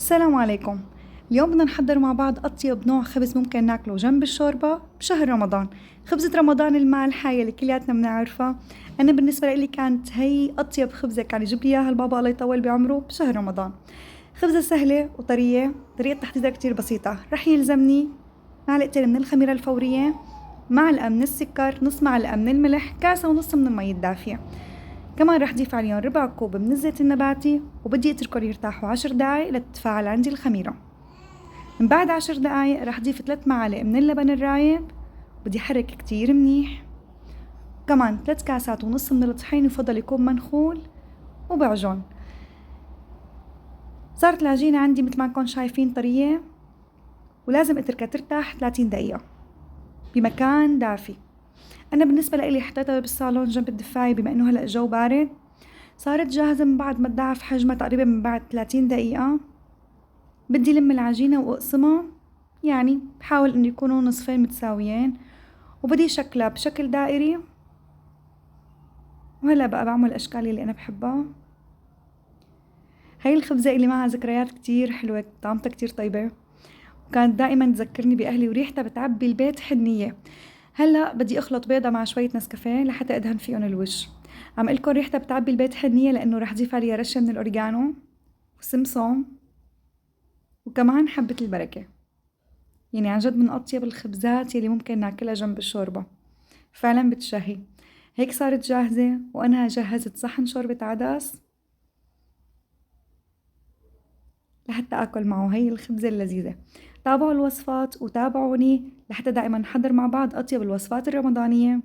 السلام عليكم. اليوم بدنا نحضر مع بعض أطيب نوع خبز ممكن ناكله جنب الشوربة بشهر رمضان. خبزة رمضان المالحة يلي كلياتنا بنعرفها. أنا بالنسبة لي كانت هي أطيب خبزة كان يجيب لي إياها البابا الله يطول بعمره بشهر رمضان. خبزة سهلة وطرية، طريقة تحضيرها كتير بسيطة. رح يلزمني معلقتين من الخميرة الفورية، معلقة من السكر، نص معلقة من الملح، كاسة ونص من المي الدافية. كمان رح ضيف عليهم ربع كوب من الزيت النباتي، وبدي اتركهم يرتاحوا 10 دقايق لتتفاعل عندي الخميرة. من بعد 10 دقايق رح ضيف 3 معالق من اللبن الرايب، بدي حرك كتير منيح. كمان 3 كاسات ونص من الطحين، يفضل يكون منخول وبعجن. صارت العجينة عندي مثل ما انكم شايفين طرية، ولازم اتركها ترتاح 30 دقيقة بمكان دافي. أنا بالنسبة لإلي حطيتها بالصالون جنب الدفاية بما إنه هلأ الجو بارد. صارت جاهزة من بعد ما تضاعف حجمها تقريبا من بعد 30 دقيقة. بدي لم العجينة وأقسمها، يعني بحاول إنه يكونوا نصفين متساويين، وبدي شكلها بشكل دائري. وهلأ بقى بعمل الأشكال اللي أنا بحبها. هاي الخبزة اللي معها ذكريات كتير حلوة، طعمتها كتير طيبة، وكانت دائما تذكرني بأهلي، وريحتها بتعبي البيت حنية. هلا بدي اخلط بيضة مع شوية نسكافيه لحتى ادهن فيهم الوش. عم قلكن ريحتها بتعبي البيت حنية لانه رح ضيف عليها رشة من الاوريجانو وسمسم، وكمان حبة البركة. يعني عن جد من اطيب الخبزات يلي ممكن ناكلها جنب الشوربة، فعلا بتشهي. هيك صارت جاهزة، وانا جهزت صحن شوربة عدس لحتى اكل معه هي الخبزة اللذيذة. تابعوا الوصفات وتابعوني لحتى دائما نحضر مع بعض اطيب الوصفات الرمضانية.